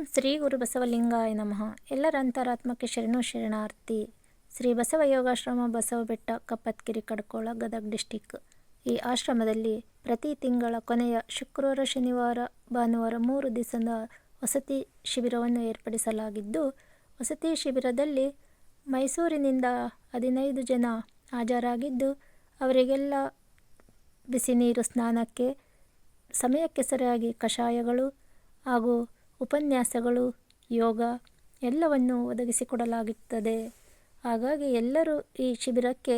ಶ್ರೀ ಗುರು ಬಸವಲಿಂಗಾಯ ನಮಃ. ಎಲ್ಲರ ಅಂತರಾತ್ಮಕ್ಕೆ ಶರಣು ಶರಣಾರ್ಥಿ. ಶ್ರೀ ಬಸವ ಯೋಗಾಶ್ರಮ ಬಸವಬೆಟ್ಟ, ಕಪ್ಪತ್ಗಿರಿ, ಕಡ್ಕೋಳ, ಗದಗ ಡಿಸ್ಟಿಕ್. ಈ ಆಶ್ರಮದಲ್ಲಿ ಪ್ರತಿ ತಿಂಗಳ ಕೊನೆಯ ಶುಕ್ರವಾರ, ಶನಿವಾರ, ಭಾನುವಾರ 3 ದಿವಸದ ವಸತಿ ಶಿಬಿರವನ್ನು ಏರ್ಪಡಿಸಲಾಗಿದ್ದು, ವಸತಿ ಶಿಬಿರದಲ್ಲಿ ಮೈಸೂರಿನಿಂದ 15 ಜನ ಹಾಜರಾಗಿದ್ದು, ಅವರಿಗೆಲ್ಲ ಬಿಸಿ ನೀರು ಸ್ನಾನಕ್ಕೆ, ಸಮಯಕ್ಕೆ ಸರಿಯಾಗಿ ಕಷಾಯಗಳು ಹಾಗೂ ಉಪನ್ಯಾಸಗಳು, ಯೋಗ ಎಲ್ಲವನ್ನು ಒದಗಿಸಿಕೊಡಲಾಗುತ್ತದೆ. ಹಾಗಾಗಿ ಎಲ್ಲರೂ ಈ ಶಿಬಿರಕ್ಕೆ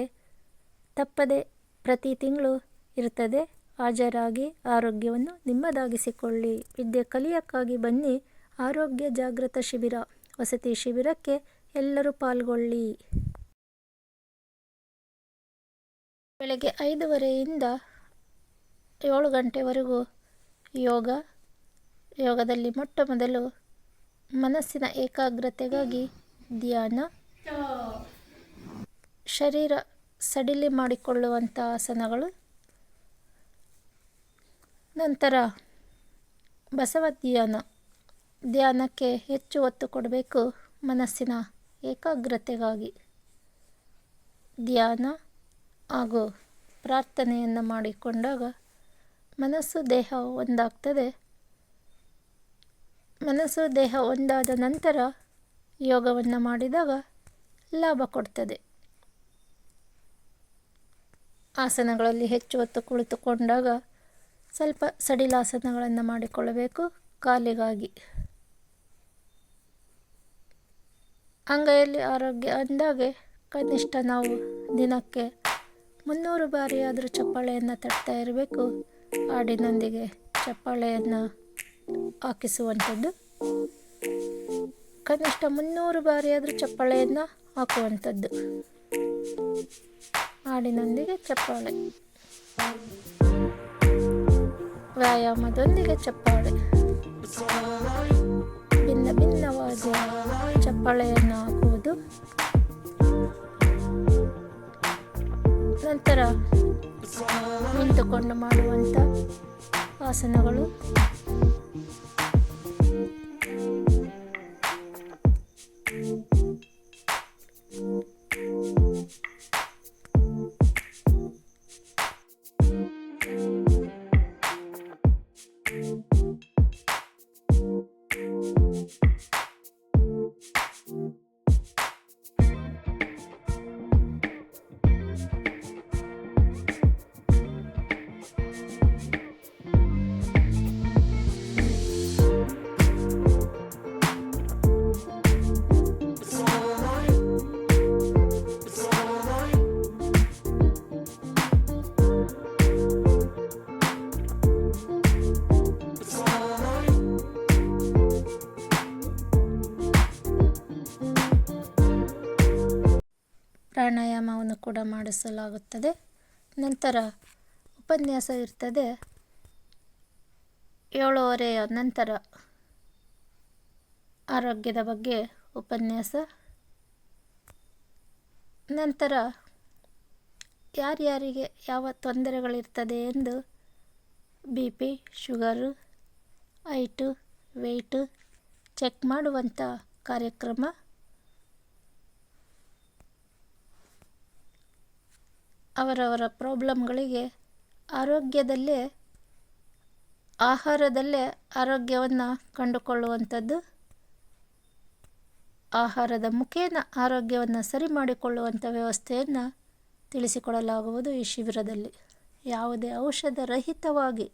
ತಪ್ಪದೆ ಪ್ರತಿ ತಿಂಗಳು ಇರುತ್ತದೆ, ಹಾಜರಾಗಿ ಆರೋಗ್ಯವನ್ನು ನಿಮ್ಮದಾಗಿಸಿಕೊಳ್ಳಿ. ವಿದ್ಯೆ ಕಲಿಯಕ್ಕಾಗಿ ಬನ್ನಿ. ಆರೋಗ್ಯ ಜಾಗೃತ ಶಿಬಿರ, ವಸತಿ ಶಿಬಿರಕ್ಕೆ ಎಲ್ಲರೂ ಪಾಲ್ಗೊಳ್ಳಿ. ಬೆಳಗ್ಗೆ 5:30ಯಿಂದ 7 ಗಂಟೆವರೆಗೂ ಯೋಗದಲ್ಲಿ ಮೊಟ್ಟ ಮೊದಲು ಮನಸ್ಸಿನ ಏಕಾಗ್ರತೆಗಾಗಿ ಧ್ಯಾನ, ಶರೀರ ಸಡಿಲ ಮಾಡಿಕೊಳ್ಳುವಂಥ ಆಸನಗಳು, ನಂತರ ಬಸವ ಧ್ಯಾನಕ್ಕೆ ಹೆಚ್ಚು ಒತ್ತು ಕೊಡಬೇಕು. ಮನಸ್ಸಿನ ಏಕಾಗ್ರತೆಗಾಗಿ ಧ್ಯಾನ ಹಾಗೂ ಪ್ರಾರ್ಥನೆಯನ್ನು ಮಾಡಿಕೊಂಡಾಗ ಮನಸ್ಸು ದೇಹ ಒಂದಾಗ್ತದೆ. ಮನಸ್ಸು ದೇಹ ಒಂದಾದ ನಂತರ ಯೋಗವನ್ನು ಮಾಡಿದಾಗ ಲಾಭ ಕೊಡ್ತದೆ. ಆಸನಗಳಲ್ಲಿ ಹೆಚ್ಚು ಹೊತ್ತು ಕುಳಿತುಕೊಂಡಾಗ ಸ್ವಲ್ಪ ಸಡಿಲಾಸನಗಳನ್ನು ಮಾಡಿಕೊಳ್ಳಬೇಕು. ಕಾಲಿಗಾಗಿ ಅಂಗೈಯಲ್ಲಿ ಆರೋಗ್ಯ ಅಂದಾಗೆ ಕನಿಷ್ಠ ನಾವು ದಿನಕ್ಕೆ 300 ಬಾರಿಯಾದರೂ ಚಪ್ಪಾಳೆಯನ್ನು ತಟ್ತಾ ಇರಬೇಕು. ಹಾಡಿನೊಂದಿಗೆ ಚಪ್ಪಾಳೆಯನ್ನು ಹಾಕಿಸುವಂಥದ್ದು, ಕನಿಷ್ಠ 300 ಬಾರಿಯಾದರೂ ಚಪ್ಪಾಳೆಯನ್ನು ಹಾಕುವಂಥದ್ದು. ಹಾಡಿನೊಂದಿಗೆ ಚಪ್ಪಾಳೆ, ವ್ಯಾಯಾಮದೊಂದಿಗೆ ಚಪ್ಪಾಳೆ, ಭಿನ್ನವಾದ ಚಪ್ಪಾಳೆಯನ್ನು ಹಾಕುವುದು. ನಂತರ ನಿಂತುಕೊಂಡು ಮಾಡುವಂಥ ಆಸನಗಳು, ಪ್ರಾಣಾಯಾಮವನ್ನು ಕೂಡ ಮಾಡಿಸಲಾಗುತ್ತದೆ. ನಂತರ ಉಪನ್ಯಾಸ ಇರ್ತದೆ. 7:30 ನಂತರ ಆರೋಗ್ಯದ ಬಗ್ಗೆ ಉಪನ್ಯಾಸ. ನಂತರ ಯಾರ್ಯಾರಿಗೆ ಯಾವ ತೊಂದರೆಗಳಿರ್ತದೆ ಎಂದು BP, sugar, height, weight check ಮಾಡುವಂಥ ಕಾರ್ಯಕ್ರಮ. ಅವರವರ ಪ್ರಾಬ್ಲಮ್ಗಳಿಗೆ ಆಹಾರದಲ್ಲೇ ಆರೋಗ್ಯವನ್ನು ಕಂಡುಕೊಳ್ಳುವಂಥದ್ದು, ಆಹಾರದ ಮುಖೇನ ಆರೋಗ್ಯವನ್ನು ಸರಿ ಮಾಡಿಕೊಳ್ಳುವಂಥ ವ್ಯವಸ್ಥೆಯನ್ನು ತಿಳಿಸಿಕೊಡಲಾಗುವುದು ಈ ಶಿಬಿರದಲ್ಲಿ. ಯಾವುದೇ ಔಷಧರಹಿತವಾಗಿ,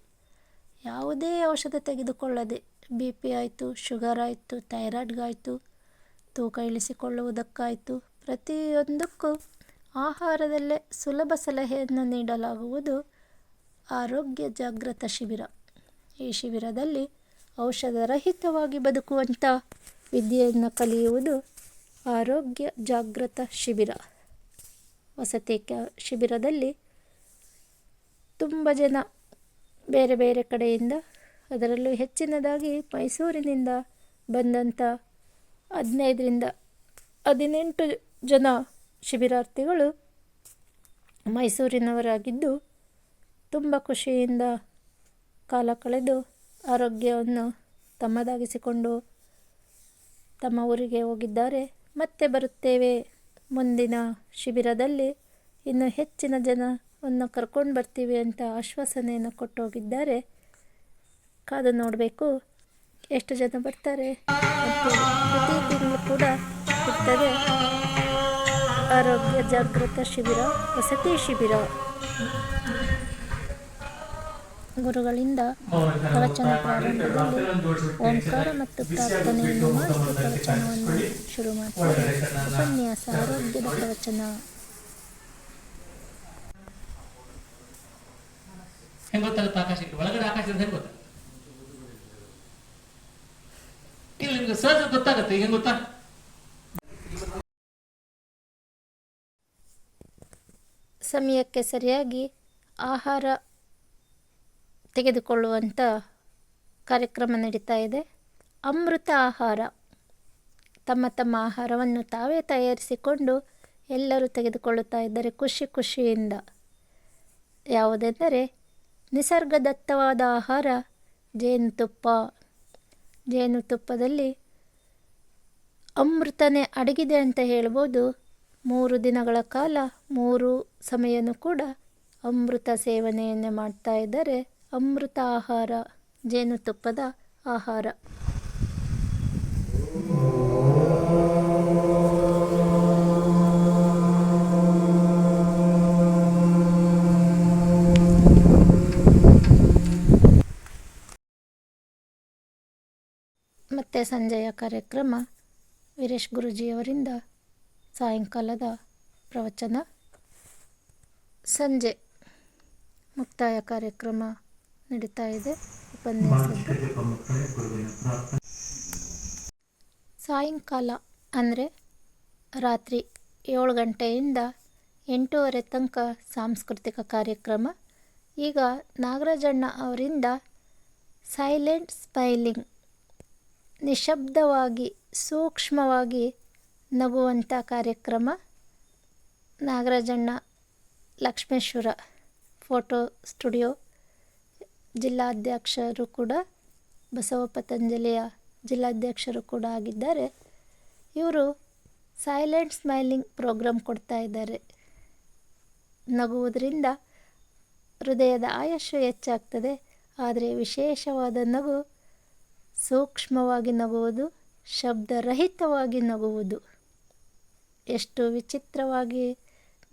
ಯಾವುದೇ ಔಷಧ ತೆಗೆದುಕೊಳ್ಳದೆ, BP ಆಯಿತು, ಶುಗರ್ ಆಯಿತು, ಥೈರಾಯ್ಡ್ಗಾಯಿತು, ತೂಕ ಇಳಿಸಿಕೊಳ್ಳುವುದಕ್ಕಾಯಿತು, ಪ್ರತಿಯೊಂದಕ್ಕೂ ಆಹಾರದಲ್ಲೇ ಸುಲಭ ಸಲಹೆಯನ್ನು ನೀಡಲಾಗುವುದು ಆರೋಗ್ಯ ಜಾಗೃತ ಶಿಬಿರ. ಈ ಶಿಬಿರದಲ್ಲಿ ಔಷಧರಹಿತವಾಗಿ ಬದುಕುವಂಥ ವಿದ್ಯೆಯನ್ನು ಕಲಿಯುವುದು ಆರೋಗ್ಯ ಜಾಗೃತ ಶಿಬಿರ. ವಸತಿ ಶಿಬಿರದಲ್ಲಿ ತುಂಬ ಜನ ಬೇರೆ ಬೇರೆ ಕಡೆಯಿಂದ, ಅದರಲ್ಲೂ ಹೆಚ್ಚಿನದಾಗಿ ಮೈಸೂರಿನಿಂದ ಬಂದಂಥ 15ರಿಂದ 18 ಜನ ಶಿಬಿರಾರ್ಥಿಗಳು ಮೈಸೂರಿನವರಾಗಿದ್ದು, ತುಂಬ ಖುಷಿಯಿಂದ ಕಾಲ ಕಳೆದು ಆರೋಗ್ಯವನ್ನು ತಮ್ಮದಾಗಿಸಿಕೊಂಡು ತಮ್ಮ ಊರಿಗೆ ಹೋಗಿದ್ದಾರೆ. ಮತ್ತೆ ಬರುತ್ತೇವೆ. ಮುಂದಿನ ಶಿಬಿರದಲ್ಲಿ ಇನ್ನೂ ಹೆಚ್ಚಿನ ಜನವನ್ನು ಕರ್ಕೊಂಡು ಬರ್ತೀವಿ ಅಂತ ಆಶ್ವಾಸನೆಯನ್ನು ಕೊಟ್ಟು ಹೋಗಿದ್ದಾರೆ. ಕಾದು ನೋಡಬೇಕು ಎಷ್ಟು ಜನ ಬರ್ತಾರೆ. ಮತ್ತು ಪ್ರತಿ ತಿಂಗಳು ಕೂಡ ಇರ್ತದೆ ಆರೋಗ್ಯ ಜಾಗೃತ ಶಿಬಿರ, ವಸತಿ ಶಿಬಿರ. ಗುರುಗಳಿಂದ ಪ್ರವಚನ ಪ್ರಾರಂಭದಲ್ಲಿ ಓಂಕಾರ ಮತ್ತು ಪ್ರಾರ್ಥನೆಯನ್ನು ಮಾಡಿ ಪ್ರವಚನವನ್ನು ಶುರು ಮಾಡ್ತಾರೆ. ಉಪನ್ಯಾಸ ಆರೋಗ್ಯದ ಪ್ರವಚನ. ಹೆಂಗ್ ಗೊತ್ತಾಗುತ್ತೆ ಆಕಾಶ ಒಳಗಡೆ ಆಕಾಶ ಹೆಂಗ್ ಗೊತ್ತ ಇಲ್ಲ ನಿಮ್ಗೆ ಸಹಜ ಗೊತ್ತಾಗುತ್ತೆ. ಈಗ ಗೊತ್ತಾ ಸಮಯಕ್ಕೆ ಸರಿಯಾಗಿ ಆಹಾರ ತೆಗೆದುಕೊಳ್ಳುವಂಥ ಕಾರ್ಯಕ್ರಮ ನಡೀತಾ ಇದೆ. ಅಮೃತ ಆಹಾರ. ತಮ್ಮ ತಮ್ಮ ಆಹಾರವನ್ನು ತಾವೇ ತಯಾರಿಸಿಕೊಂಡು ಎಲ್ಲರೂ ತೆಗೆದುಕೊಳ್ಳುತ್ತಾ ಇದ್ದಾರೆ ಖುಷಿ ಖುಷಿಯಿಂದ. ಯಾವುದೆಂದರೆ ನಿಸರ್ಗದತ್ತವಾದ ಆಹಾರ ಜೇನುತುಪ್ಪ. ಜೇನುತುಪ್ಪದಲ್ಲಿ ಅಮೃತನೇ ಅಡಗಿದೆ ಅಂತ ಹೇಳ್ಬೋದು. 3 ದಿನಗಳ ಕಾಲ 3 ಸಮಯನೂ ಕೂಡ ಅಮೃತ ಸೇವನೆಯನ್ನೇ ಮಾಡ್ತಾ ಇದ್ದಾರೆ. ಅಮೃತ ಆಹಾರ, ಜೇನುತುಪ್ಪದ ಆಹಾರ. ಮತ್ತು ಸಂಜೆಯ ಕಾರ್ಯಕ್ರಮ ವೀರೇಶ್ ಗುರೂಜಿಯವರಿಂದ ಸಾಯಂಕಾಲದ ಪ್ರವಚನ. ಸಂಜೆ ಮುಕ್ತಾಯ ಕಾರ್ಯಕ್ರಮ ನಡೀತಾ ಇದೆ ಉಪನ್ಯಾಸದ್ದು. ಸಾಯಂಕಾಲ ಅಂದರೆ ರಾತ್ರಿ 7 ಗಂಟೆಯಿಂದ 8:30 ತನಕ ಸಾಂಸ್ಕೃತಿಕ ಕಾರ್ಯಕ್ರಮ. ಈಗ ನಾಗರಾಜಣ್ಣ ಅವರಿಂದ ಸೈಲೆಂಟ್ ಸ್ಮೈಲಿಂಗ್, ನಿಶಬ್ದವಾಗಿ ಸೂಕ್ಷ್ಮವಾಗಿ ನಗುವಂಥ ಕಾರ್ಯಕ್ರಮ. ನಾಗರಾಜಣ್ಣ ಲಕ್ಷ್ಮೇಶ್ವರ ಫೋಟೋ ಸ್ಟುಡಿಯೋ ಜಿಲ್ಲಾಧ್ಯಕ್ಷರು ಕೂಡ, ಬಸವ ಪತಂಜಲಿಯ ಜಿಲ್ಲಾಧ್ಯಕ್ಷರು ಕೂಡ ಆಗಿದ್ದಾರೆ. ಇವರು ಸೈಲೆಂಟ್ ಸ್ಮೈಲಿಂಗ್ ಪ್ರೋಗ್ರಾಮ್ ಕೊಡ್ತಾ ಇದ್ದಾರೆ. ನಗುವುದರಿಂದ ಹೃದಯದ ಆಯುಷ್ಯ ಹೆಚ್ಚಾಗ್ತದೆ. ಆದರೆ ವಿಶೇಷವಾದ ನಗು ಸೂಕ್ಷ್ಮವಾಗಿ ನಗುವುದು, ಶಬ್ದರಹಿತವಾಗಿ ನಗುವುದು. ಎಷ್ಟು ವಿಚಿತ್ರವಾಗಿ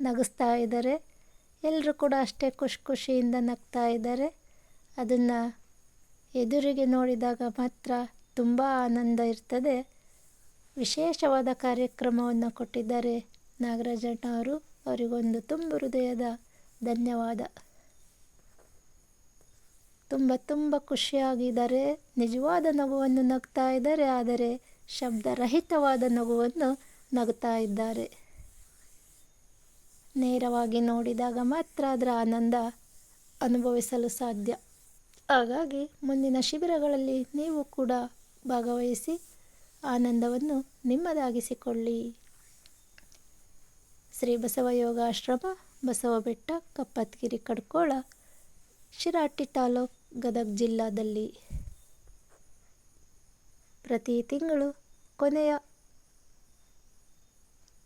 ನಗಿಸ್ತಾ ಇದ್ದಾರೆ. ಎಲ್ಲರೂ ಕೂಡ ಅಷ್ಟೇ ಖುಷಿಯಿಂದ ನಗ್ತಾ ಇದ್ದಾರೆ. ಅದನ್ನು ಎದುರಿಗೆ ನೋಡಿದಾಗ ಮಾತ್ರ ತುಂಬ ಆನಂದ ಇರ್ತದೆ. ವಿಶೇಷವಾದ ಕಾರ್ಯಕ್ರಮವನ್ನು ಕೊಟ್ಟಿದ್ದಾರೆ ನಾಗರಾಜಣ್ಣ ಅವರು. ಅವರಿಗೊಂದು ತುಂಬ ಹೃದಯದ ಧನ್ಯವಾದ. ತುಂಬ ಖುಷಿಯಾಗಿದ್ದಾರೆ. ನಿಜವಾದ ನಗುವನ್ನು ನಗ್ತಾ ಇದ್ದಾರೆ. ಆದರೆ ಶಬ್ದರಹಿತವಾದ ನಗುವನ್ನು ನಗ್ತಾ ಇದ್ದಾರೆ. ನೇರವಾಗಿ ನೋಡಿದಾಗ ಮಾತ್ರ ಅದರ ಆನಂದ ಅನುಭವಿಸಲು ಸಾಧ್ಯ. ಹಾಗಾಗಿ ಮುಂದಿನ ಶಿಬಿರಗಳಲ್ಲಿ ನೀವು ಕೂಡ ಭಾಗವಹಿಸಿ ಆನಂದವನ್ನು ನಿಮ್ಮದಾಗಿಸಿಕೊಳ್ಳಿ. ಶ್ರೀ ಬಸವ ಯೋಗಾಶ್ರಮ, ಬಸವಬೆಟ್ಟ, ಕಪ್ಪತ್ಗಿರಿ, ಕಡ್ಕೋಳ, ಶಿರಾಟಿ ತಾಲೂಕು, ಗದಗ ಜಿಲ್ಲಾದಲ್ಲಿ ಪ್ರತಿ ತಿಂಗಳು ಕೊನೆಯ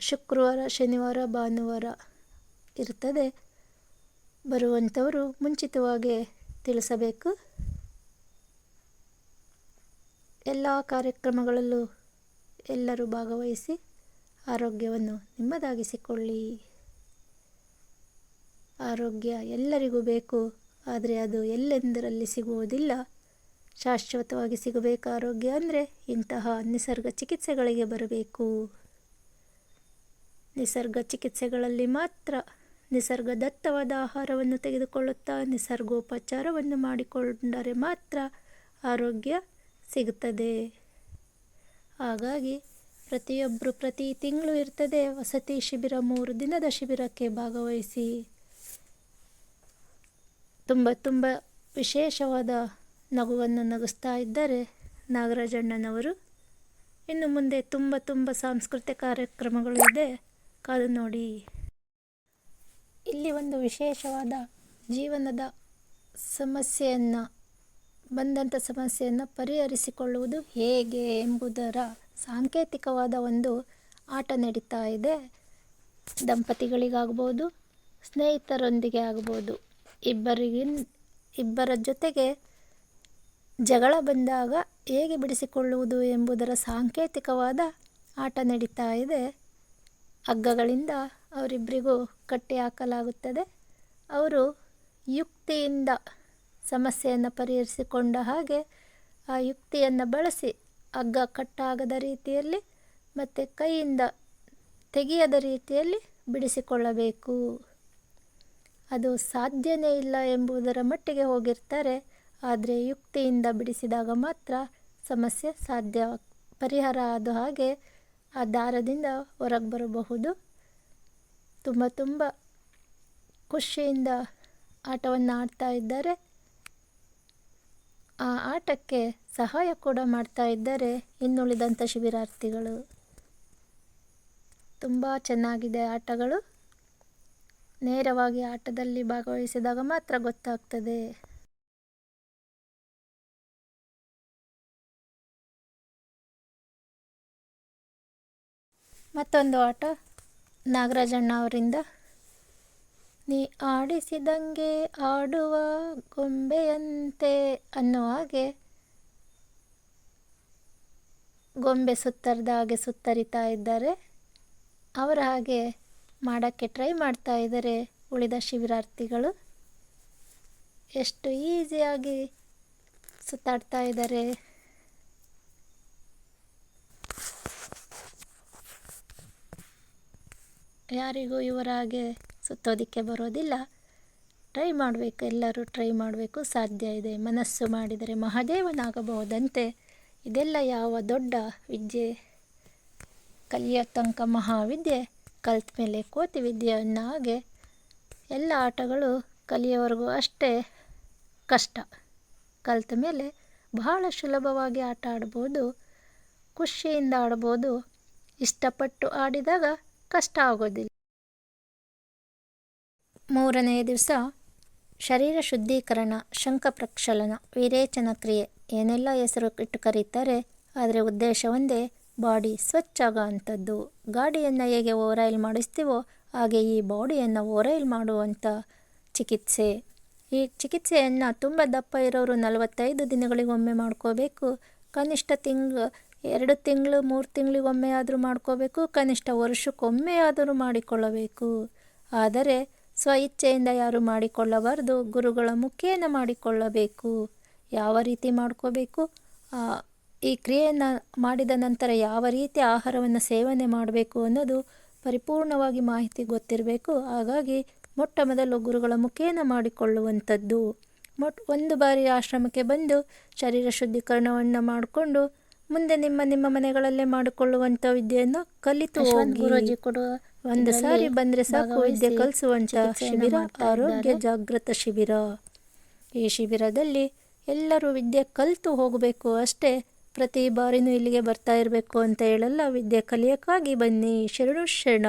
ಶುಕ್ರವಾರ, ಶನಿವಾರ, ಭಾನುವಾರ ಇರ್ತದೆ. ಬರುವಂಥವರು ಮುಂಚಿತವಾಗಿ ತಿಳಿಸಬೇಕು. ಎಲ್ಲ ಕಾರ್ಯಕ್ರಮಗಳಲ್ಲೂ ಎಲ್ಲರೂ ಭಾಗವಹಿಸಿ ಆರೋಗ್ಯವನ್ನು ನಿಮ್ಮದಾಗಿಸಿಕೊಳ್ಳಿ. ಆರೋಗ್ಯ ಎಲ್ಲರಿಗೂ ಬೇಕು. ಆದರೆ ಅದು ಎಲ್ಲೆಂದರಲ್ಲಿ ಸಿಗುವುದಿಲ್ಲ. ಶಾಶ್ವತವಾಗಿ ಸಿಗಬೇಕು ಆರೋಗ್ಯ ಅಂದರೆ ಇಂತಹ ನಿಸರ್ಗ ಚಿಕಿತ್ಸೆಗಳಿಗೆ ಬರಬೇಕು. ನಿಸರ್ಗ ಚಿಕಿತ್ಸೆಗಳಲ್ಲಿ ಮಾತ್ರ ನಿಸರ್ಗದತ್ತವಾದ ಆಹಾರವನ್ನು ತೆಗೆದುಕೊಳ್ಳುತ್ತಾ ನಿಸರ್ಗೋಪಚಾರವನ್ನು ಮಾಡಿಕೊಂಡರೆ ಮಾತ್ರ ಆರೋಗ್ಯ ಸಿಗುತ್ತದೆ. ಹಾಗಾಗಿ ಪ್ರತಿಯೊಬ್ಬರು ಪ್ರತಿ ತಿಂಗಳು ಇರ್ತದೆ ವಸತಿ ಶಿಬಿರ. 3 ದಿನದ ಶಿಬಿರಕ್ಕೆ ಭಾಗವಹಿಸಿ ತುಂಬ ವಿಶೇಷವಾದ ನಗುವನ್ನು ನಗಿಸ್ತಾ ಇದ್ದಾರೆ ನಾಗರಾಜಣ್ಣನವರು. ಇನ್ನು ಮುಂದೆ ತುಂಬ ಸಾಂಸ್ಕೃತಿಕ ಕಾರ್ಯಕ್ರಮಗಳು ಇದೆ, ಕಾದು ನೋಡಿ. ಇಲ್ಲಿ ಒಂದು ವಿಶೇಷವಾದ ಜೀವನದ ಸಮಸ್ಯೆಯನ್ನು ಬಂದಂಥ ಸಮಸ್ಯೆಯನ್ನು ಪರಿಹರಿಸಿಕೊಳ್ಳುವುದು ಹೇಗೆ ಎಂಬುದರ ಸಾಂಕೇತಿಕವಾದ ಒಂದು ಆಟ ನಡೀತಾ ಇದೆ. ದಂಪತಿಗಳಿಗಾಗ್ಬೋದು, ಸ್ನೇಹಿತರೊಂದಿಗೆ ಆಗ್ಬೋದು, ಇಬ್ಬರ ಜೊತೆಗೆ ಜಗಳ ಬಂದಾಗ ಹೇಗೆ ಬಿಡಿಸಿಕೊಳ್ಳುವುದು ಎಂಬುದರ ಸಾಂಕೇತಿಕವಾದ ಆಟ ನಡೀತಾ ಇದೆ. ಹಗ್ಗಗಳಿಂದ ಅವರಿಬ್ಬರಿಗೂ ಕಟ್ಟಿ ಹಾಕಲಾಗುತ್ತದೆ. ಅವರು ಯುಕ್ತಿಯಿಂದ ಸಮಸ್ಯೆಯನ್ನು ಪರಿಹರಿಸಿಕೊಂಡ ಹಾಗೆ ಆ ಯುಕ್ತಿಯನ್ನು ಬಳಸಿ ಹಗ್ಗ ಕಟ್ಟಾಗದ ರೀತಿಯಲ್ಲಿ ಮತ್ತು ಕೈಯಿಂದ ತೆಗೆಯದ ರೀತಿಯಲ್ಲಿ ಬಿಡಿಸಿಕೊಳ್ಳಬೇಕು. ಅದು ಸಾಧ್ಯವೇ ಇಲ್ಲ ಎಂಬುದರ ಮಟ್ಟಿಗೆ ಹೋಗಿರ್ತಾರೆ. ಆದರೆ ಯುಕ್ತಿಯಿಂದ ಬಿಡಿಸಿದಾಗ ಮಾತ್ರ ಸಮಸ್ಯೆ ಪರಿಹಾರ ಆದ ಹಾಗೆ ಆ ದಾರದಿಂದ ಹೊರಗೆ ಬರಬಹುದು. ತುಂಬ ಖುಷಿಯಿಂದ ಆಟವನ್ನು ಆಡ್ತಾ ಇದ್ದಾರೆ. ಆ ಆಟಕ್ಕೆ ಸಹಾಯ ಕೂಡ ಮಾಡ್ತಾ ಇದ್ದಾರೆ ಇನ್ನುಳಿದಂಥ ಶಿಬಿರಾರ್ಥಿಗಳು. ತುಂಬ ಚೆನ್ನಾಗಿದೆ ಆಟಗಳು. ನೇರವಾಗಿ ಆಟದಲ್ಲಿ ಭಾಗವಹಿಸಿದಾಗ ಮಾತ್ರ ಗೊತ್ತಾಗ್ತದೆ. ಮತ್ತೊಂದು ಆಟ ನಾಗರಾಜಣ್ಣ ಅವರಿಂದ. ನೀ ಆಡಿಸಿದಂಗೆ ಆಡುವ ಗೊಂಬೆಯಂತೆ ಅನ್ನೋ ಹಾಗೆ ಗೊಂಬೆ ಸುತ್ತರದ ಹಾಗೆ ಸುತ್ತರಿತಾ ಇದ್ದಾರೆ. ಅವರ ಹಾಗೆ ಮಾಡೋಕ್ಕೆ ಟ್ರೈ ಮಾಡ್ತಾ ಇದ್ದಾರೆ ಉಳಿದ ಶಿಬಿರಾರ್ಥಿಗಳು. ಎಷ್ಟು ಈಸಿಯಾಗಿ ಸುತ್ತಾಡ್ತಾ ಇದ್ದಾರೆ. ಯಾರಿಗೂ ಇವರ ಹಾಗೆ ಸುತ್ತೋದಕ್ಕೆ ಬರೋದಿಲ್ಲ. ಟ್ರೈ ಮಾಡಬೇಕು, ಎಲ್ಲರೂ ಟ್ರೈ ಮಾಡಬೇಕು. ಸಾಧ್ಯ ಇದೆ, ಮನಸ್ಸು ಮಾಡಿದರೆ ಮಹಾದೇವನಾಗಬಹುದಂತೆ. ಇದೆಲ್ಲ ಯಾವ ದೊಡ್ಡ ವಿದ್ಯೆ, ಕಲಿಯೋ ತನಕ ಮಹಾವಿದ್ಯೆ, ಕಲ್ತ ಮೇಲೆ ಕೋತಿ ವಿದ್ಯೆ ಅನ್ನೋ ಹಾಗೆ ಎಲ್ಲ ಆಟಗಳು ಕಲಿಯೋವರೆಗೂ ಅಷ್ಟೇ ಕಷ್ಟ. ಕಲ್ತ ಮೇಲೆ ಬಹಳ ಸುಲಭವಾಗಿ ಆಟ ಆಡ್ಬೋದು, ಖುಷಿಯಿಂದ ಆಡ್ಬೋದು. ಇಷ್ಟಪಟ್ಟು ಆಡಿದಾಗ ಕಷ್ಟ ಆಗೋದಿಲ್ಲ. ಮೂರನೆಯ ದಿವಸ ಶರೀರ ಶುದ್ಧೀಕರಣ, ಶಂಖ ಪ್ರಕ್ಷಾಳನ, ವಿರೇಚನ ಕ್ರಿಯೆ, ಏನೆಲ್ಲ ಹೆಸರು ಇಟ್ಟು ಕರೀತಾರೆ. ಆದರೆ ಉದ್ದೇಶ ಒಂದೇ, ಬಾಡಿ ಸ್ವಚ್ಛ ಆಗೋ ಅಂಥದ್ದು. ಗಾಡಿಯನ್ನು ಹೇಗೆ ಓರಾಯಿಲ್ ಮಾಡಿಸ್ತೀವೋ ಹಾಗೆ ಈ ಬಾಡಿಯನ್ನು ಓರಾಯಿಲ್ ಮಾಡುವಂಥ ಚಿಕಿತ್ಸೆ. ಈ ಚಿಕಿತ್ಸೆಯನ್ನು ತುಂಬ ದಪ್ಪ ಇರೋರು 45 ದಿನಗಳಿಗೊಮ್ಮೆ ಮಾಡ್ಕೋಬೇಕು. ಕನಿಷ್ಠ 2 ತಿಂಗಳು 3 ತಿಂಗಳಿಗೊಮ್ಮೆ ಆದರೂ ಮಾಡ್ಕೋಬೇಕು. ಕನಿಷ್ಠ ವರ್ಷಕ್ಕೊಮ್ಮೆ ಆದರೂ ಮಾಡಿಕೊಳ್ಳಬೇಕು. ಆದರೆ ಸ್ವ ಇಚ್ಛೆಯಿಂದ ಯಾರು ಮಾಡಿಕೊಳ್ಳಬಾರ್ದು, ಗುರುಗಳ ಮುಖೇನ ಮಾಡಿಕೊಳ್ಳಬೇಕು. ಯಾವ ರೀತಿ ಮಾಡ್ಕೋಬೇಕು, ಈ ಕ್ರಿಯೆಯನ್ನು ಮಾಡಿದ ನಂತರ ಯಾವ ರೀತಿ ಆಹಾರವನ್ನು ಸೇವನೆ ಮಾಡಬೇಕು ಅನ್ನೋದು ಪರಿಪೂರ್ಣವಾಗಿ ಮಾಹಿತಿ ಗೊತ್ತಿರಬೇಕು. ಹಾಗಾಗಿ ಮೊಟ್ಟ ಮೊದಲು ಗುರುಗಳ ಮುಖೇನ ಮಾಡಿಕೊಳ್ಳುವಂಥದ್ದು. ಒಂದು ಬಾರಿ ಆಶ್ರಮಕ್ಕೆ ಬಂದು ಶರೀರ ಶುದ್ಧೀಕರಣವನ್ನು ಮಾಡಿಕೊಂಡು ಮುಂದೆ ನಿಮ್ಮ ಮನೆಗಳಲ್ಲೇ ಮಾಡಿಕೊಳ್ಳುವಂಥ ವಿದ್ಯೆಯನ್ನು ಕಲಿತು ಹೋಗಿ. ಗುರೂಜಿ ಕೊಡುವ ಒಂದು ಸಾರಿ ಬಂದರೆ ಸಾಕು ವಿದ್ಯೆ ಕಲಿಸುವಂಥ ಶಿಬಿರ ಆರೋಗ್ಯ ಜಾಗೃತ ಶಿಬಿರ. ಈ ಶಿಬಿರದಲ್ಲಿ ಎಲ್ಲರೂ ವಿದ್ಯೆ ಕಲಿತು ಹೋಗಬೇಕು ಅಷ್ಟೇ. ಪ್ರತಿ ಬಾರಿನೂ ಇಲ್ಲಿಗೆ ಬರ್ತಾ ಇರಬೇಕು ಅಂತ ಹೇಳಲ್ಲ. ವಿದ್ಯೆ ಕಲಿಯೋಕ್ಕಾಗಿ ಬನ್ನಿ. ಶರಣು ಶರಣ.